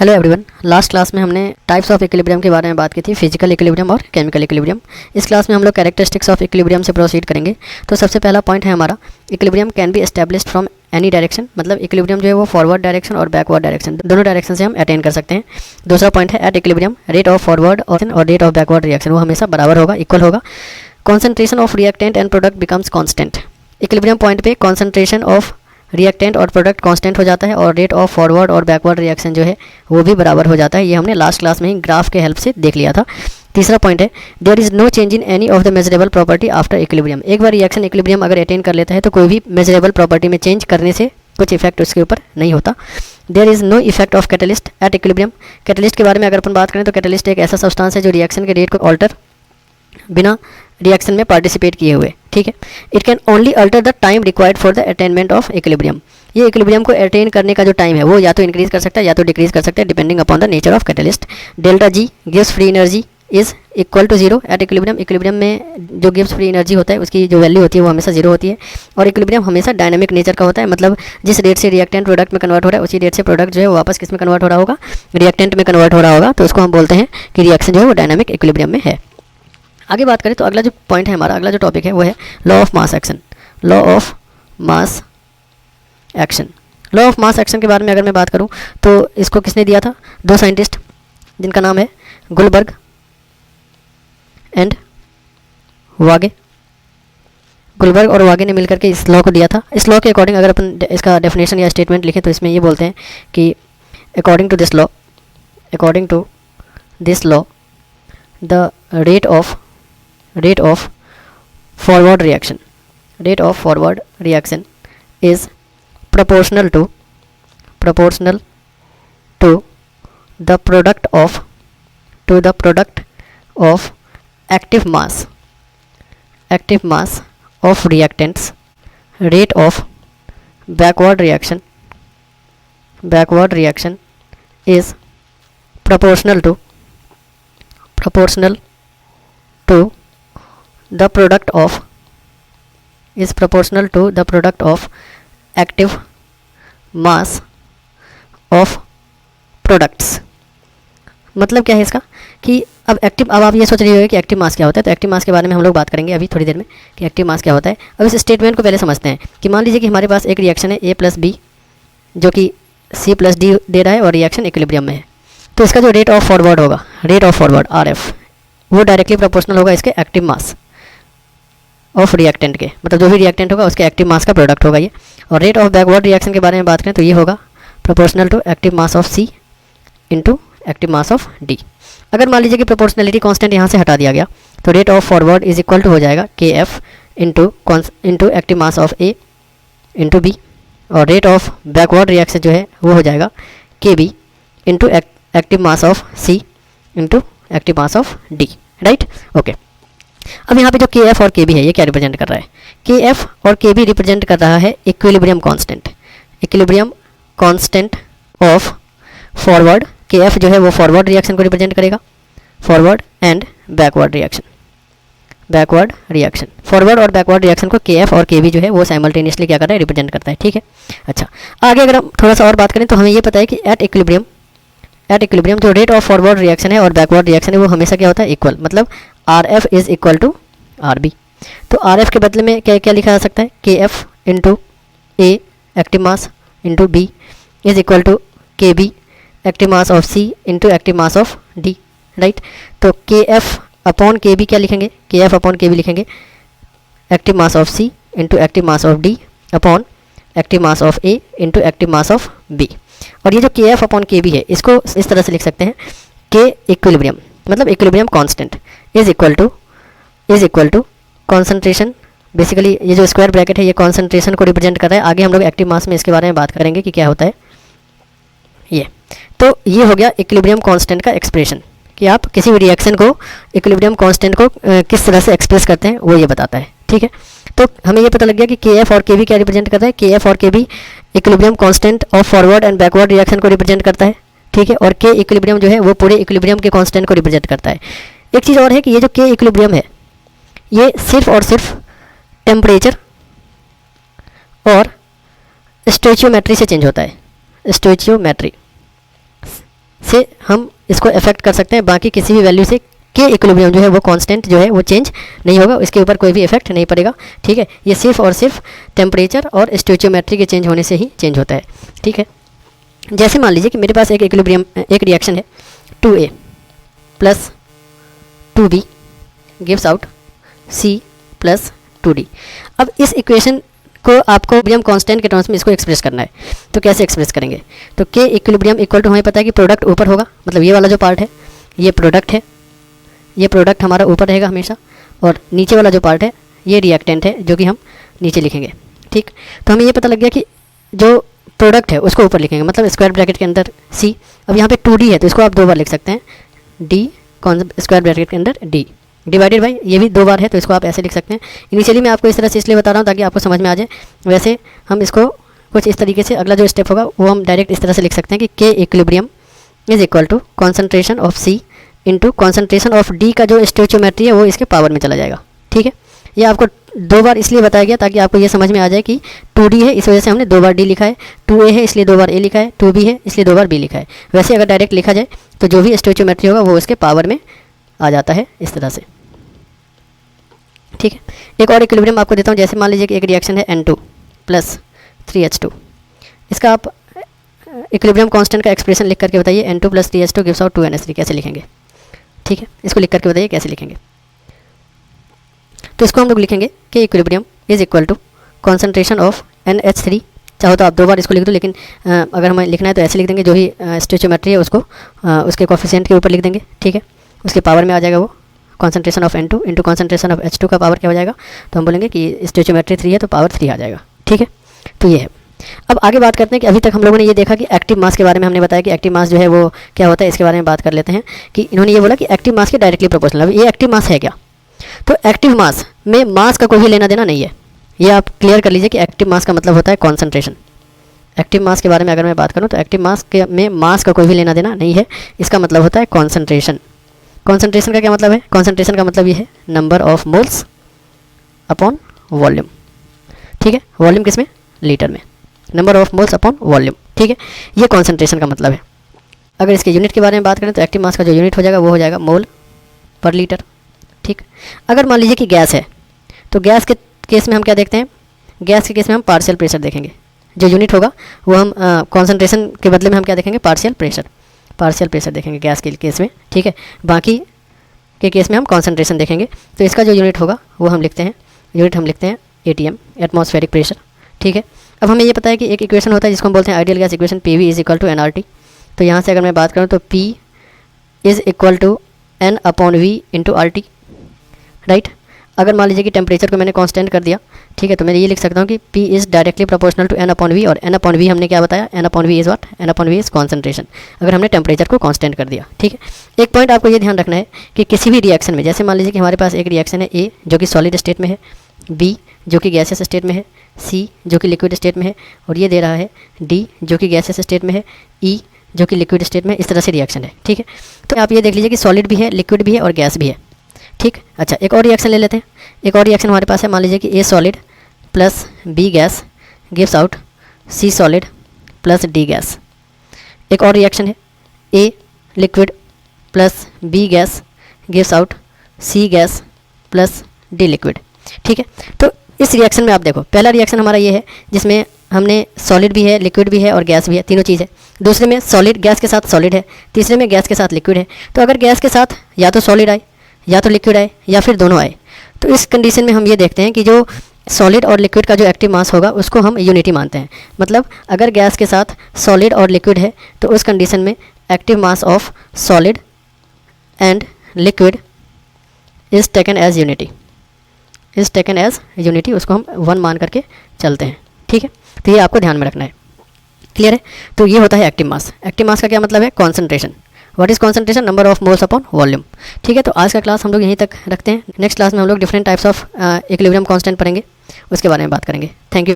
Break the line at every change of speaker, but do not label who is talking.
Hello everyone. Last class में हमने types of equilibrium के बारे में बात की थी, फिजिकल इक्विलिब्रियम और केमिकल इक्विलिब्रियम। इस क्लास में हम लोग कैरेक्टरिस्टिक्स ऑफ इक्विलिब्रियम से प्रोसीड करेंगे। तो सबसे पहला पॉइंट है हमारा, equilibrium can be established from any direction, मतलब इक्विलिब्रियम जो है वो फॉरवर्ड डायरेक्शन और बैकवर्ड डायरेक्शन दोनों डायरेक्शन से हम अटेन कर सकते हैं। दूसरा पॉइंट है, at equilibrium rate of forward और रेट ऑफ बैकवर्ड रिएक्शन वो हमेशा बराबर होगा, इक्वल होगा। Concentration of reactant and product becomes constant. Equilibrium point पे कॉन्सेंट्रेशन ऑफ रिएक्टेंट और प्रोडक्ट कांस्टेंट हो जाता है और रेट ऑफ फॉरवर्ड और बैकवर्ड रिएक्शन जो है वो भी बराबर हो जाता है। ये हमने लास्ट क्लास में ही ग्राफ के हेल्प से देख लिया था। तीसरा पॉइंट है, there is no change in any of the measurable property after equilibrium. एक बार रिएक्शन इक्विलिब्रियम अगर अटेन कर लेता है तो कोई भी मेजरेबल प्रॉपर्टी में चेंज करने से कुछ इफेक्ट उसके ऊपर नहीं होता। There is no effect of catalyst at equilibrium. Catalyst के बारे में अगर अपन बात करें तो कैटलिस्ट एक ऐसा सब्सटेंस है जो रिएक्शन के रेट को ऑल्टर बिना रिएक्शन में पार्टिसिपेट किए हुए, ठीक है। It can only alter the time required for the attainment of equilibrium. ये इक्विलिब्रियम को अटेन करने का जो टाइम है वो या तो इंक्रीज कर सकता है या तो डिक्रीज कर सकता है, depending upon the nature of catalyst. Delta G गिव्स free energy is equal to zero at equilibrium. Equilibrium में जो गिव्स फ्री एनर्जी होता है उसकी जो वैल्यू होती है वो हमेशा जीरो होती है। और इक्विलिब्रियम हमेशा डायनामिक नेचर का होता है, मतलब जिस रेट से रिएक्टेंट प्रोडक्ट में कन्वर्ट हो रहा है उसी रेट से प्रोडक्ट जो है वो वापस किस में कन्वर्ट हो रहा होगा, रिएक्टेंट में कन्वर्ट हो रहा होगा। तो उसको हम बोलते हैं कि रिएक्शन जो है वो डायनामिक इक्विलिब्रियम में है। आगे बात करें तो अगला जो पॉइंट है हमारा, अगला जो टॉपिक है वो है law of mass action. Law of mass action. Law of mass action के बारे में अगर मैं बात करूं तो इसको किसने दिया था, दो साइंटिस्ट जिनका नाम है गुलबर्ग एंड वागे। गुलबर्ग और वागे ने मिलकर के इस लॉ को दिया था। इस लॉ के अकॉर्डिंग अगर अपन इसका डेफिनेशन या स्टेटमेंट लिखें तो इसमें ये बोलते हैं कि according to this law the rate of forward reaction is proportional to the product of active mass of reactants, rate of backward reaction is proportional to the product of active mass of products। मतलब क्या है इसका कि अब आप ये सोच रहे होंगे कि एक्टिव मास क्या होता है। तो एक्टिव मास के बारे में हम लोग बात करेंगे अभी थोड़ी देर में कि एक्टिव मास क्या होता है। अब इस स्टेटमेंट को पहले समझते हैं कि मान लीजिए कि हमारे पास एक रिएक्शन है A प्लस बी जो कि C प्लस डी दे रहा है और रिएक्शन इक्विलिब्रियम में है। तो इसका जो रेट ऑफ फॉरवर्ड होगा, रेट ऑफ फॉरवर्ड RF, वो डायरेक्टली प्रोपोर्शनल होगा इसके एक्टिव मास ऑफ रिएक्टेंट के, मतलब जो भी रिएक्टेंट होगा उसके एक्टिव मास का प्रोडक्ट होगा ये। और रेट ऑफ बैकवर्ड रिएक्शन के बारे में बात करें तो ये होगा proportional to active mass of C into active mass of D. अगर मान लीजिए कि प्रोपोर्शनलिटी कांस्टेंट यहाँ से हटा दिया गया तो rate of forward is equal to हो जाएगा K F into active mass of A into B, और रेट ऑफ बैकवर्ड रिएक्शन जो है वो हो जाएगा K B into active mass of C into active mass of D, right. Okay, अब यहाँ पे जो के एफ और के बी है ये क्या रिप्रेजेंट कर रहा है, के एफ और के बी रिप्रेजेंट कर रहा है इक्विलिब्रियम कांस्टेंट ऑफ फॉरवर्ड। के एफ जो है वो फॉरवर्ड रिएक्शन को रिप्रेजेंट करेगा, forward and backward reaction. Forward और बैकवर्ड रिएक्शन को के एफ और के बी जो है वो साइमल्टेनियसली क्या कर रहा है, रिप्रेजेंट करता है, ठीक है। अच्छा, आगे अगर हम थोड़ा सा और बात करें तो हमें ये पता है कि एट इक्विलिब्रियम जो रेट ऑफ फॉरवर्ड रिएक्शन है और बैकवर्ड रिएक्शन है वो हमेशा क्या होता है, इक्वल, मतलब R F is equal to R B. तो आर एफ के बदले में क्या क्या लिखा जा सकता है, k F into a active mass into b is equal to k b active mass of C into active mass of D, right. तो k f upon k b क्या लिखेंगे, k f upon k b लिखेंगे active mass of C into active mass of d upon active mass of A into active mass of b. और ये जो के f upon k B है इसको इस तरह से लिख सकते हैं, के इक्विलिब्रियम मतलब equilibrium constant is equal to concentration. Basically ये जो स्क्वायर ब्रैकेट है ये कॉन्सेंट्रेशन को रिप्रेजेंट कर रहा है। आगे हम लोग एक्टिव मास में इसके बारे में बात करेंगे कि क्या होता है ये। तो ये हो गया इक्विलिब्रियम कांस्टेंट का एक्सप्रेशन, कि आप किसी भी रिएक्शन को इक्विलिब्रियम कांस्टेंट को किस तरह से एक्सप्रेस करते हैं वो ये बताता है, ठीक है। तो हमें ये पता लग गया कि के एफ और के बी क्या रिप्रेजेंट करता है, के एफ और K B equilibrium constant of forward and backward reaction को रिप्रेजेंट करता है, ठीक है। और के इक्विलिब्रियम जो है वो पूरे इक्विलिब्रियम के कांस्टेंट को रिप्रेजेंट करता है। एक चीज़ और है कि ये जो के इक्विलिब्रियम है ये सिर्फ और सिर्फ टेम्परेचर और स्टोइचियोमेट्री से चेंज होता है। स्टोइचियोमेट्री से हम इसको अफेक्ट कर सकते हैं, बाकी किसी भी वैल्यू से के इक्विलिब्रियम जो है वो कांस्टेंट जो है वो चेंज नहीं होगा, इसके ऊपर कोई भी इफेक्ट नहीं पड़ेगा। ठीक है, ये सिर्फ और सिर्फ टेम्परेचर और स्टोइचियोमेट्री के चेंज होने से ही चेंज होता है। ठीक है, जैसे मान लीजिए कि मेरे पास एक इक्विलिब्रियम एक रिएक्शन है 2A plus 2B gives out C plus 2D। अब इस इक्वेशन को आपको इक्विलिब्रियम कांस्टेंट के टर्म्स में इसको एक्सप्रेस करना है, तो कैसे एक्सप्रेस करेंगे? तो के इक्विलिब्रियम इक्वल टू हमें पता है कि प्रोडक्ट ऊपर होगा, मतलब ये वाला जो पार्ट है ये प्रोडक्ट है, ये प्रोडक्ट हमारा ऊपर रहेगा हमेशा, और नीचे वाला जो पार्ट है ये रिएक्टेंट है जो कि हम नीचे लिखेंगे। ठीक, तो हमें ये पता लग गया कि जो प्रोडक्ट है उसको ऊपर लिखेंगे, मतलब स्क्वायर ब्रैकेट के अंदर C। अब यहाँ पे 2D है तो इसको आप 2 बार लिख सकते हैं, D स्क्वायर ब्रैकेट के अंदर D डिवाइडेड बाई, ये भी 2 बार है तो इसको आप ऐसे लिख सकते हैं। इनिशियली मैं आपको इस तरह से इसलिए बता रहा हूँ ताकि आपको समझ में आ जाए, वैसे हम इसको कुछ इस तरीके से अगला जो स्टेप होगा वो हम डायरेक्ट इस तरह से लिख सकते हैं कि K equilibrium is equal to concentration of C into concentration of D का जो स्टोइचियोमेट्री है वो इसके पावर में चला जाएगा। ठीक है, ये आपको 2 बार इसलिए बताया गया ताकि आपको ये समझ में आ जाए कि 2D है इस वजह से हमने 2 बार D लिखा है, 2A है इसलिए 2 बार A लिखा है, 2B है इसलिए 2 बार B लिखा है। वैसे अगर डायरेक्ट लिखा जाए तो जो भी स्टोइचियोमेट्री होगा वो इसके पावर में आ जाता है इस तरह से। ठीक है, एक और इक्विलिब्रियम आपको देता हूँ, जैसे मान लीजिए कि एक रिएक्शन है N2 प्लस 3H2। इसका आप इक्विलिब्रियम कांस्टेंट का एक्सप्रेशन लिख करके बताइए, N2 plus 3H2 gives out 2NH3 कैसे लिखेंगे? ठीक है, इसको लिख करके बताइए कैसे लिखेंगे। तो इसको हम लोग लिखेंगे कि equilibrium is equal to concentration of NH3। चाहो तो आप 2 बार इसको लिख दो, लेकिन अगर हमें लिखना है तो ऐसे लिख देंगे, जो ही स्टोइचियोमेट्री है उसको उसके कोफिशिएंट के ऊपर लिख देंगे। ठीक है, उसके पावर में आ जाएगा वो concentration of N2 into concentration of H2 का पावर क्या हो जाएगा, तो हम बोलेंगे कि स्टोइचियोमेट्री 3 है तो पावर 3 आ जाएगा। ठीक है, तो ये है। अब आगे बात करते हैं कि अभी तक हम लोगों ने ये देखा कि एक्टिव मास के बारे में हमने बताया कि एक्टिव मास जो है वो क्या होता है, इसके बारे में बात कर लेते हैं कि इन्होंने ये बोला कि एक्टिव मास के डायरेक्टली प्रोपोर्शनल। अब ये एक्टिव मास है क्या? तो एक्टिव मास में मास का कोई भी लेना देना नहीं है, ये आप क्लियर कर लीजिए कि एक्टिव मास का मतलब होता है कॉन्सेंट्रेशन। एक्टिव मास के बारे में अगर मैं बात करूँ तो एक्टिव मास के में मास का कोई भी लेना देना नहीं है, इसका मतलब होता है कॉन्सेंट्रेशन। कॉन्सेंट्रेशन का क्या मतलब है? कॉन्सेंट्रेशन का मतलब ये है number of moles upon volume. ठीक है, वॉल्यूम किस में? लीटर में, number of moles upon volume. ठीक है, ये कॉन्सेंट्रेशन का मतलब है। अगर इसके यूनिट के बारे में बात करें तो एक्टिव मास का जो यूनिट हो जाएगा वो हो जाएगा मोल पर लीटर। ठीक, अगर मान लीजिए कि गैस है तो गैस के केस में हम क्या देखते हैं? गैस के केस में हम पार्शियल प्रेशर देखेंगे, जो यूनिट होगा वो हम कॉन्सेंट्रेशन के बदले में हम क्या देखेंगे? पार्शियल प्रेशर देखेंगे गैस के केस में। ठीक है, बाकी के केस में हम कॉन्सेंट्रेशन देखेंगे। तो इसका जो यूनिट होगा वो हम लिखते हैं, यूनिट हम लिखते हैं ATM, एटमॉस्फेरिक प्रेशर। ठीक है, अब हमें ये पता है कि एक इक्वेशन होता है जिसको हम बोलते हैं ideal gas equation, PV is equal to nRT। तो यहाँ से अगर मैं बात करूँ तो P is equal to N upon V into RT, right. अगर मान लीजिए कि टेम्परेचर को मैंने कांस्टेंट कर दिया, ठीक है, तो मैं ये लिख सकता हूँ कि P is directly proportional to N upon V, और N अपॉन V हमने क्या बताया? N upon V is what? N upon V is concentration, अगर हमने टेम्परेचर को कांस्टेंट कर दिया। ठीक है, एक पॉइंट आपको ये ध्यान रखना है कि किसी भी रिएक्शन में, जैसे मान लीजिए कि हमारे पास एक रिएक्शन है A जो कि सॉलिड स्टेट में है, B जो कि गैसियस स्टेट में है, C जो कि लिक्विड स्टेट में है, और ये दे रहा है D जो कि गैसियस स्टेट में है, E जो कि लिक्विड स्टेट में है। इस तरह से रिएक्शन है। ठीक है, तो आप ये देख लीजिए कि सॉलिड भी है, लिक्विड भी है और गैस भी है। ठीक, अच्छा, एक और रिएक्शन ले लेते हैं। एक और रिएक्शन हमारे पास है, मान लीजिए कि A solid plus B gas gives out C solid plus D gas. एक और रिएक्शन है, A liquid plus B gas gives out C gas plus D liquid. ठीक है, तो इस रिएक्शन में आप देखो, पहला रिएक्शन हमारा ये है जिसमें हमने सॉलिड भी है, लिक्विड भी है और गैस भी है, तीनों चीज़ है। दूसरे में सॉलिड गैस के साथ सॉलिड है, तीसरे में गैस के साथ लिक्विड है। तो अगर गैस के साथ या तो सॉलिड आए या तो लिक्विड आए या फिर दोनों आए, तो इस कंडीशन में हम ये देखते हैं कि जो सॉलिड और लिक्विड का जो एक्टिव मास होगा उसको हम यूनिटी मानते हैं। मतलब अगर गैस के साथ सॉलिड और लिक्विड है तो उस कंडीशन में active mass of solid and liquid is taken as unity, उसको हम 1 मान करके चलते हैं। ठीक है, तो ये आपको ध्यान में रखना है। क्लियर है? तो ये होता है एक्टिव मास। एक्टिव मास का क्या मतलब है? Concentration. What is concentration? Number of moles upon volume. ठीक है, तो आज का क्लास हम लोग यहीं तक रखते हैं। नेक्स्ट क्लास में हम लोग different types of equilibrium constant पढ़ेंगे, उसके बारे में बात करेंगे। Thank you.